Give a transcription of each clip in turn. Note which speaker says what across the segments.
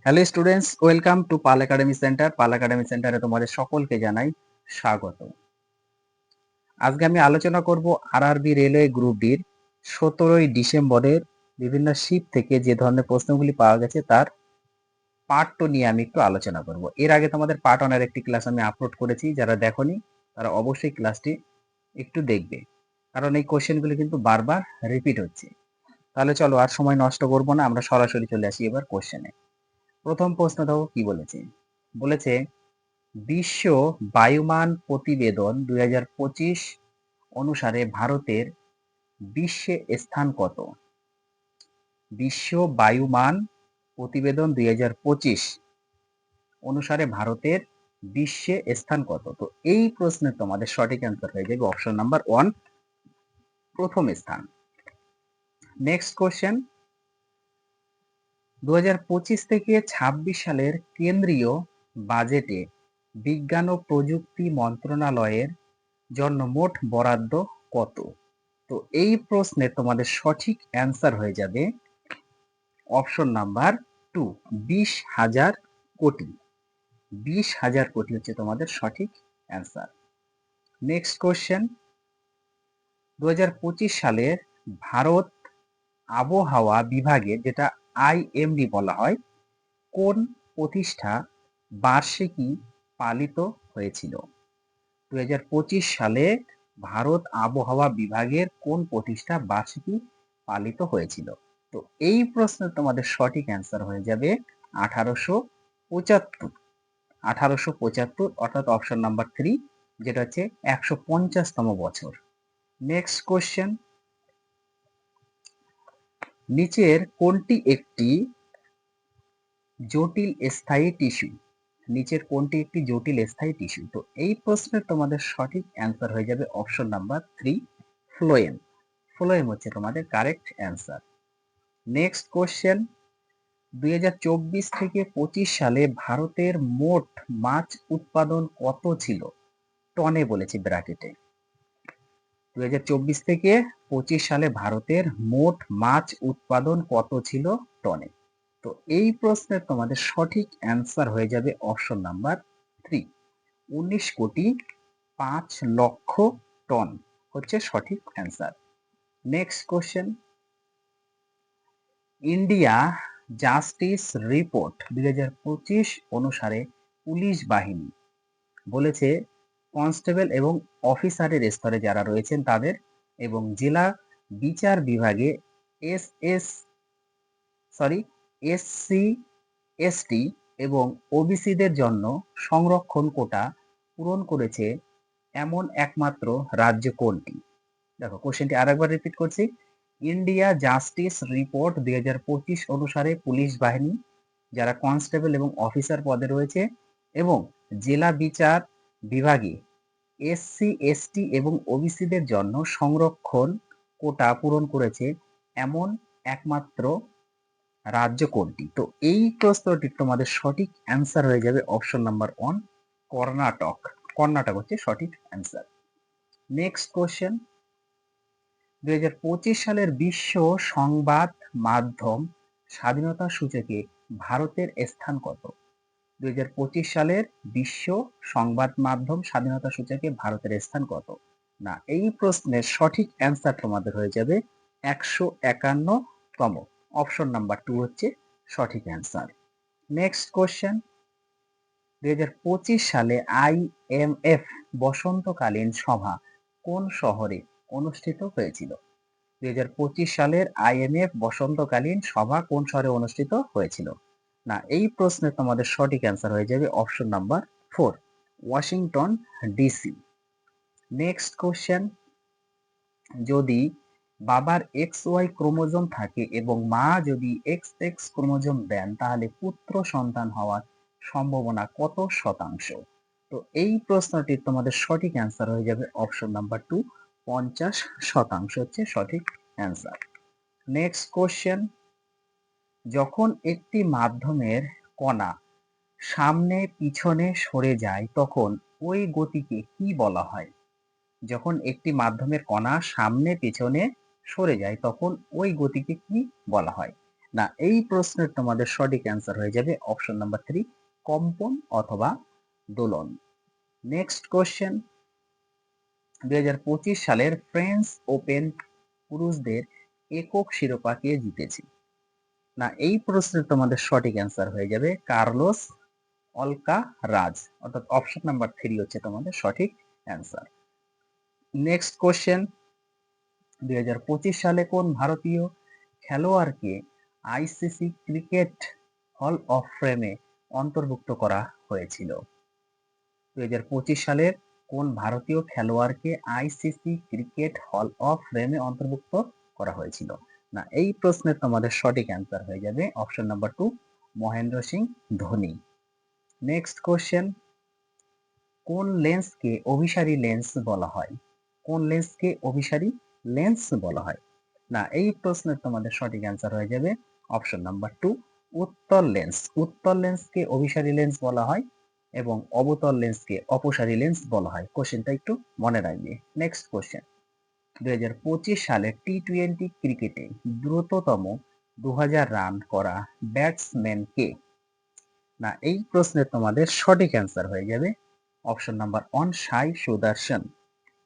Speaker 1: Hello students, welcome to Pal academy centre. Pal academy সেন্টারে তোমাদের সকলকে জানাই স্বাগত। আজকে আমি আলোচনা করব আরআরবি রেলওয়ে গ্রুপ ডির 17ই ডিসেম্বরের বিভিন্ন শিফট থেকে যে ধরনের প্রশ্নগুলি পাওয়া গেছে তার পার্ট 2 নিয়ে আমি একটু আলোচনা করব। এর আগে তোমাদের পার্ট 1 এর একটি ক্লাস আমি আপলোড করেছি, যারা দেখোনি তারা অবশ্যই ক্লাসটি একটু দেখবে, কারণ এই কোশ্চেনগুলি কিন্তু বারবার রিপিট হচ্ছে। তাহলে চলো আর সময় নষ্ট করব না, আমরা সরাসরি চলে আসি এবার কোশ্চেনে। প্রথম প্রশ্ন দেখো কি বলেছে। বলেছে বিশ্ব বায়ুমান প্রতিবেদন 2025 অনুসারে ভারতের বিশ্বে স্থান কত? বিশ্ব বায়ুমান প্রতিবেদন 2025 অনুসারে ভারতের বিশ্বে স্থান কত? তো এই প্রশ্নের তোমাদের সঠিক অ্যান্সার হয়ে যাবে অপশন নাম্বার 1, প্রথম স্থান। নেক্সট কোশ্চেন, 2025 থেকে 26 সালের কেন্দ্রীয় বাজেটে বিজ্ঞান ও প্রযুক্তি মন্ত্রণালয়ের জন্য মোট বরাদ্দ কত? তো এই প্রশ্নের তোমাদের সঠিক অ্যান্সার হয়ে যাবে অপশন নাম্বার 2, 20,000 কোটি। 20,000 কোটি হচ্ছে তোমাদের সঠিক অ্যান্সার। নেক্সট কোশ্চেন, 2025 সালে ভারত আবহাওয়া বিভাগে, যেটা আইএমডি বলা হয়, কোন প্রতিষ্ঠা বার্ষিকী পালিত হয়েছিল? 2025 সালে ভারত আবহাওয়া বিভাগের কোন প্রতিষ্ঠা বার্ষিকী পালিত হয়েছিল? তো এই প্রশ্নের তোমাদের সঠিক অ্যান্সার হয়ে যাবে 1875। 1875 অর্থাৎ অপশন নাম্বার 3, যেটা হচ্ছে 150তম বছর। নেক্সট কোশ্চেন, নিচের কোনটি একটি জটিল স্থায়ী টিস্যু? নিচের কোনটি একটি জটিল স্থায়ী টিস্যু? তো এই প্রশ্নের তোমাদের সঠিক অ্যান্সার হয়ে যাবে অপশন নাম্বার 3, ফ্লোয়েম। ফ্লোয়েম হচ্ছে তোমাদের কারেক্ট অ্যান্সার। নেক্সট কোশ্চেন, 2024 থেকে 25 সালে ভারতের মোট মাছ উৎপাদন কত ছিল? টনে বলেছি ব্র্যাকেটে। 2024 থেকে 25 সালে ভারতের মোট মাছ উৎপাদন কত ছিল টনে? তো এই প্রশ্নের তোমাদের সঠিক অ্যান্সার হয়ে যাবে অপশন নাম্বার 3, 19 কোটি 5 লক্ষ টন হচ্ছে সঠিক answer. Next question, India justice report 2025 অনুসারে পুলিশ বাহিনী বলেছে কনস্টেবল এবং অফিসারের স্তরে যারা রয়েছেন তাদের এবং জেলা বিচার বিভাগে এসসি এসটি এবং ওবিসিদের জন্য সংরক্ষণ কোটা পূরণ করেছে এমন একমাত্র রাজ্য কোনটি? দেখো কোশ্চেনটি আরেকবার রিপিট করছি। ইন্ডিয়া জাস্টিস রিপোর্ট 2025 অনুসারে পুলিশ বাহিনী যারা কনস্টেবল এবং অফিসার পদে রয়েছে এবং জেলা বিচার বিভাগে এসসি এসটি এবং ওবিসিদের জন্য সংরক্ষণ কোটা পূরণ করেছে এমন একমাত্র রাজ্য কোনটি? তো এই প্রশ্নটির তোমাদের সঠিক অ্যান্সার হয়ে যাবে অপশন নাম্বার 1, কর্ণাটক। কর্ণাটক হচ্ছে সঠিক অ্যান্সার। নেক্সট কোশ্চেন, 2025 সালের বিশ্ব সংবাদ মাধ্যম স্বাধীনতা সূচকে ভারতের স্থান কত? 2025 সালের বিশ্ব সংবাদ মাধ্যম স্বাধীনতা সূচকে ভারতের স্থান কত? না, এই প্রশ্নের সঠিক অ্যান্সার তোমাদের হয়ে যাবে 151তম। অপশন নাম্বার 2 হচ্ছে সঠিক অ্যান্সার। নেক্সট কোশ্চেন, 2025 সালে আইএমএফ বসন্তকালীন সভা কোন শহরে অনুষ্ঠিত হয়েছিল? 2025 সালের আইএমএফ বসন্তকালীন সভা কোন শহরে অনুষ্ঠিত হয়েছিল? না, এই প্রশ্নের তোমাদের সঠিক অ্যান্সার হয়ে যাবে option number 4, Washington DC. Next question, যদি বাবার XY ক্রোমোজোম থাকে এবং মা যদি XX ক্রোমোজোম দেন তাহলে পুত্র সন্তান হওয়ার সম্ভাবনা কত শতাংশ? তো এই প্রশ্নটির তোমাদের সঠিক অ্যান্সার হয়ে যাবে অপশন নাম্বার 2, 50% হচ্ছে সঠিক অ্যান্সার। নেক্সট কোশ্চেন, যখন একটি মাধ্যমের কণা সামনে পিছনে সরে যায় তখন ওই গতিকে কি বলা হয়? যখন একটি মাধ্যমের কণা সামনে পেছনে সরে যায় তখন ওই গতিকে কি বলা হয়? না, এই প্রশ্নের তোমাদের সঠিক অ্যান্সার হয়ে যাবে অপশন নাম্বার 3, কম্পন অথবা দোলন। নেক্সট কোশ্চেন, 2025 সালের ফ্রেঞ্চ ওপেন পুরুষদের একক শিরোপা কে জিতেছে? না, এই প্রশ্নের তোমাদের সঠিক অ্যান্সার হয়ে যাবে কার্লোস অলকারাজ, অর্থাৎ অপশন নাম্বার 3 হচ্ছে তোমাদের সঠিক অ্যান্সার। নেক্সট কোশ্চেন, 2025 সালে কোন ভারতীয় খেলোয়াড়কে আইসিসি ক্রিকেট হল অফ ফেমে অন্তর্ভুক্ত করা হয়েছিল? 2025 সালের কোন ভারতীয় খেলোয়াড়কে আইসিসি ক্রিকেট হল অফ ফেমে অন্তর্ভুক্ত করা হয়েছিল? না, এই প্রশ্নের তোমাদের সঠিক অ্যান্সার হয়ে যাবে option number 2, Mahendra Singh Dhoni. Next question, কোন লেন্সকে অভিসারী লেন্স বলা হয়? কোন লেন্সকে অভিসারী লেন্স বলা হয়? না, এই প্রশ্নের তোমাদের সঠিক অ্যান্সার হয়ে যাবে অপশন নাম্বার 2, উত্তল লেন্স। উত্তল লেন্সকে অভিসারী লেন্স বলা হয় এবং অবতল লেন্সকে অপসারী লেন্স বলা হয়। কোশ্চেনটা একটু মনে রাখবে। নেক্সট কোশ্চেন, 2025 সালে টি-20 ক্রিকেটে দ্রুততম 2000 রান করা ব্যাটসম্যান কে? না, এই প্রশ্নের তোমাদের সঠিক অ্যান্সার হয়ে যাবে অপশন নাম্বার 1, সাই সুদর্শন।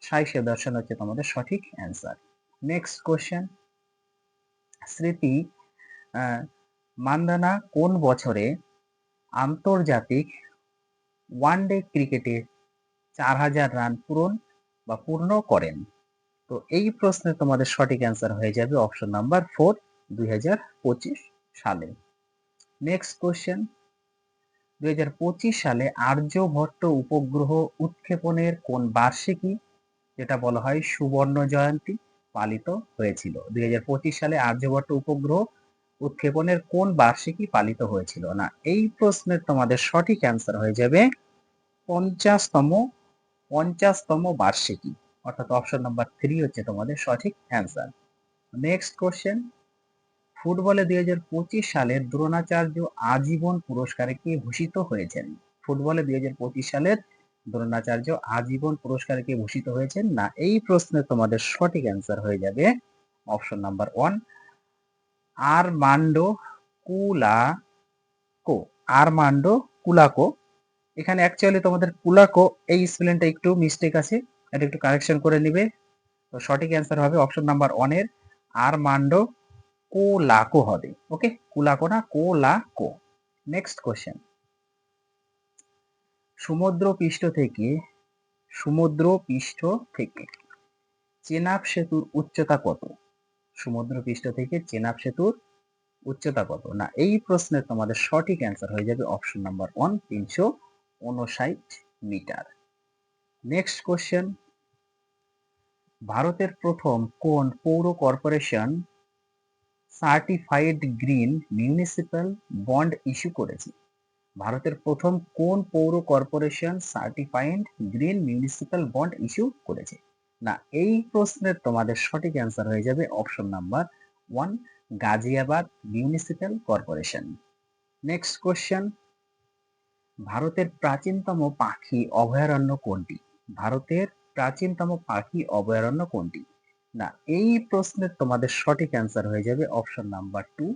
Speaker 1: সাই সুদর্শন হচ্ছে তোমাদের সঠিক অ্যান্সার। নেক্সট কোশ্চেন, স্মৃতি মান্দানা কোন বছরে আন্তর্জাতিক ওয়ানডে ক্রিকেটে 4000 রান পূর্ণ করেন? তো এই প্রশ্নে তোমাদের সঠিক অ্যান্সার হয়ে যাবে অপশন নাম্বার 4, 2025 সালে। নেক্সট কোশ্চেন, 2025 সালে আর্যভট্ট উপগ্রহ উৎক্ষেপণের কোন বার্ষিকী, যেটা বলা হয় সুবর্ণ জয়ন্তী, পালিত হয়েছিল? 2025 সালে আর্যভট্ট উপগ্রহ উৎক্ষেপণের কোন বার্ষিকী পালিত হয়েছিল? না, এই প্রশ্নের তোমাদের সঠিক অ্যান্সার হয়ে যাবে 50তম বার্ষিকী, অর্থাৎ অপশন নাম্বার 3 হচ্ছে তোমাদের সঠিক অ্যান্সার। নেক্সট কোশ্চেন, ফুটবলে 2025 সালের দ্রোণাচার্য আজীবন পুরস্কারে কে ভূষিত হয়েছেন? ফুটবলে 2025 সালের দ্রোণাচার্য আজীবন পুরস্কারে কে ভূষিত হয়েছেন? না, এই প্রশ্নে তোমাদের সঠিক অ্যান্সার হয়ে যাবে অপশন নাম্বার 1, আরমান্ডো কুলাকো। আরমান্ডো কুলাকো। এখানে অ্যাকচুয়ালি তোমাদের কুলাকো এই স্পেলিংটা একটু মিস্টেক আছে, এটা একটু কারেকশন করে নিবে। তো সঠিক অ্যান্সার হবে অপশন নাম্বার 1 এর আরমান্ডো কোলাকো হবে। ওকে, কুলাকো না, কোলাকো। নেক্সট কোশ্চেন, সমুদ্রপৃষ্ঠ থেকে চেনাব সেতুর উচ্চতা কত? সমুদ্রপৃষ্ঠ থেকে চেনাব সেতুর উচ্চতা কত? না, এই প্রশ্নের তোমাদের সঠিক অ্যান্সার হয়ে যাবে option number 1, 359 metre. Next question, ভারতের প্রথম কোন পৌর corporation certified green municipal bond issue করেছে? ভারতের প্রথম কোন পৌর corporation certified green municipal bond issue করেছে? না, এই প্রশ্নের তোমাদের সঠিক অ্যান্সার হয়ে যাবে option number 1, Ghaziabad municipal corporation. Next question, ভারতের প্রাচীনতম পাখি অভয়ারণ্য কোনটি? ভারতের প্রাচীনতম পাখি অভয়ারণ্য কোনটি? না, এই প্রশ্নের তোমাদের সঠিক অ্যান্সার হয়ে যাবে অপশন নাম্বার 2,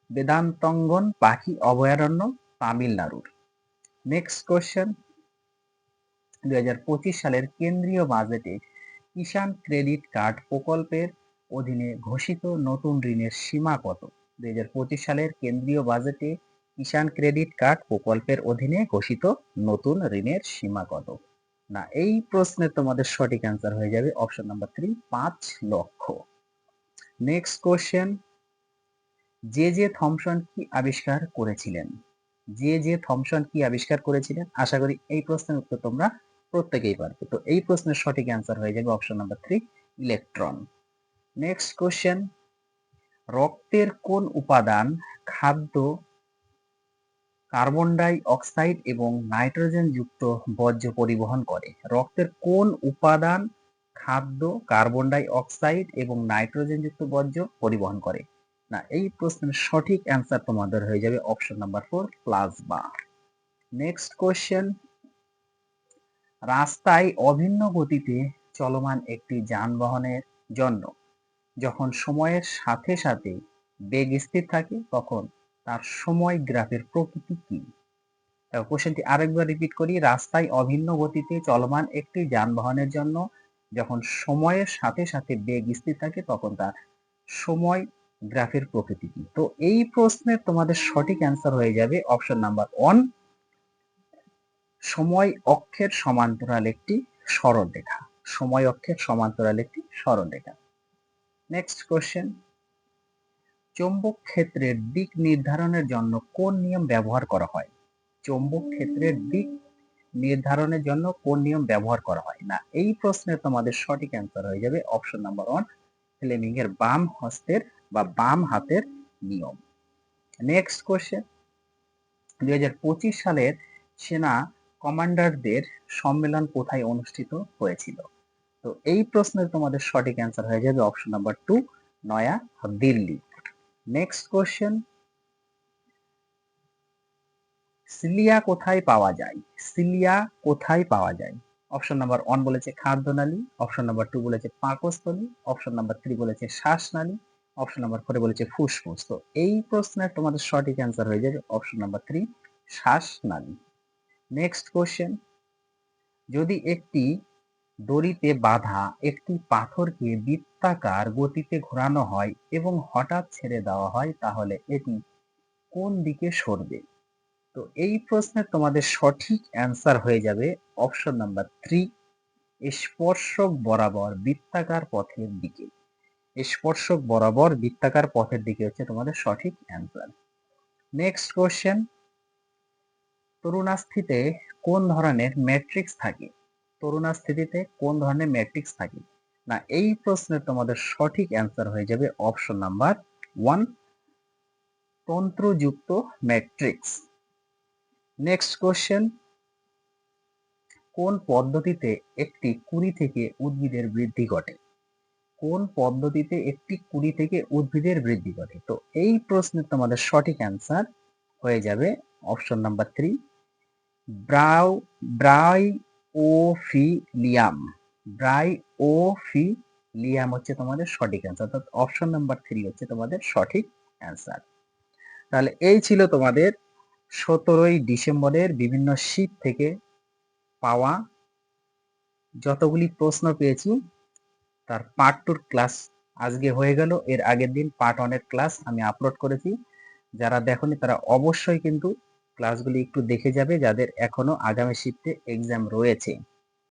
Speaker 1: বেদান্তঙ্গন পাখি অভয়ারণ্য, তামিলনাড়ুর। নেক্সট কোশ্চেন, 2025 সালের কেন্দ্রীয় বাজেটে কিষাণ ক্রেডিট কার্ড প্রকল্পের অধীনে ঘোষিত নতুন ঋণের সীমা কত? 2025 সালের কেন্দ্রীয় বাজেটে কিষাণ ক্রেডিট কার্ড প্রকল্পের অধীনে ঘোষিত নতুন ঋণের সীমা কত? না, এই প্রশ্নের তোমাদের সঠিক অ্যান্সার হয়ে যাবে অপশন নাম্বার 3, 5 লক্ষ। নেক্সট কোশ্চেন, জে থমসন কি আবিষ্কার করেছিলেন? জে থমসন কি আবিষ্কার করেছিলেন? আশা করি এই প্রশ্নের উত্তর তোমরা প্রত্যেকেই পারবে। তো এই প্রশ্নের সঠিক অ্যান্সার হয়ে যাবে option number 3, electron. Next question, রক্তের কোন উপাদান খাদ্য কার্বন ডাই অক্সাইড এবং নাইট্রোজেন যুক্ত বর্জ্য পরিবহন করে? রক্তের কোন উপাদান খাদ্য কার্বন ডাই অক্সাইড এবং নাইট্রোজেন যুক্ত বর্জ্য পরিবহন করে? না, এই প্রশ্নের সঠিক অ্যান্সার তোমাদের হয়ে যাবে option number 4, plasma. Next question, রাস্তায় অভিন্ন গতিতে চলমান একটি যানবাহনের জন্য যখন সময়ের সাথে সাথে বেগ স্থির থাকে তখন তার সময় গ্রাফের প্রকৃতি কি? কোশ্চেনটি আরেকবার রিপিট করি। রাস্তায় অভিন্ন গতিতে চলমান একটি যানবাহনের জন্য যখন সময়ের সাথে সাথে বেগ স্থির থাকে তখন তার সময় গ্রাফের প্রকৃতি কি? তো এই প্রশ্নের তোমাদের সঠিক অ্যান্সার হয়ে যাবে অপশন নাম্বার 1, সময় অক্ষের সমান্তরাল একটি সরলরেখা। সময় অক্ষের সমান্তরাল একটি সরলরেখা। নেক্সট কোশ্চেন, চৌম্বক ক্ষেত্রের দিক নির্ধারণের জন্য কোন নিয়ম ব্যবহার করা হয়? চৌম্বক ক্ষেত্রের দিক নির্ধারণের জন্য কোন নিয়ম ব্যবহার করা হয়? না, এই প্রশ্নের তোমাদের সঠিক অ্যান্সার হয়ে যাবে অপশন নাম্বার 1, ফ্লেমিং এর বাম হস্তের বা বাম হাতের নিয়ম। নেক্সট কোশ্চেন, 2025 সালের সেনা কমান্ডারদের সম্মেলন কোথায় অনুষ্ঠিত হয়েছিল? তো এই প্রশ্নের তোমাদের সঠিক অ্যান্সার হয়ে যাবে অপশন নাম্বার 2, নয়া দিল্লি। নেক্সট কোশ্চেন, সিলিয়া কোথায় পাওয়া যায়? সিলিয়া কোথায় পাওয়া যায়? অপশন নাম্বার 1 বলেছে খাদ্যনালী, অপশন নাম্বার 2 বলেছে পাকস্থলী, অপশন নাম্বার 3 বলেছে শ্বাসনালী, অপশন নাম্বার 4 বলেছে ফুসফুস। তো এই প্রশ্নের তোমাদের সঠিক অ্যান্সার হয়ে যাবে অপশন নাম্বার 3, শ্বাসনালী। নেক্সট কোশ্চেন, যদি একটি দড়িতে বাঁধা একটি পাথরকে বৃত্তাকার গতিতে ঘোরানো হয় এবং হঠাৎ ছেড়ে দেওয়া হয় তাহলে এটি কোন দিকে সরবে? তো এই প্রশ্নের তোমাদের সঠিক অ্যান্সার হয়ে যাবে অপশন নাম্বার 3, স্পর্শক বরাবর বৃত্তাকার পথের দিকে। স্পর্শক বরাবর বৃত্তাকার পথের দিকে হচ্ছে তোমাদের সঠিক অ্যান্সার। নেক্সট কোশ্চেন, তরুণাস্থিতে কোন ধরনের ম্যাট্রিক্স থাকে? তরুণাস্থিতিতে কোন ধরনের ম্যাট্রিক্স থাকে? না, এই প্রশ্নের তোমাদের সঠিক অ্যান্সার হয়ে যাবে অপশন নাম্বার 1, তন্ত্রযুক্ত ম্যাট্রিক্স। নেক্সট কোশ্চেন, কোন পদ্ধতিতে একটি কুঁড়ি থেকে উদ্ভিদের বৃদ্ধি ঘটে? কোন পদ্ধতিতে একটি কুঁড়ি থেকে উদ্ভিদের বৃদ্ধি ঘটে? তো এই প্রশ্নের তোমাদের সঠিক অ্যান্সার হয়ে যাবে অপশন নাম্বার 3, ব্রায়োফিলিয়াম। ব্রায়োফিলিয়াম হচ্ছে তোমাদের সঠিক অ্যান্সার। অর্থাৎ অপশন নাম্বার 3 হচ্ছে তোমাদের সঠিক অ্যান্সার। তাহলে এই ছিল তোমাদের 17ই ডিসেম্বরের বিভিন্ন শীট থেকে পাওয়া যতগুলি প্রশ্ন পেয়েছি তার পার্ট 2 ক্লাস আজকে হয়ে গেল। এর আগের দিন পার্ট 1 এর ক্লাস আমি আপলোড করেছি। যারা দেখোনি তারা অবশ্যই কিন্তু ক্লাসগুলি একটু দেখে যাবে, যাদের এখনো আগামী শিফটে এক্সাম রয়েছে।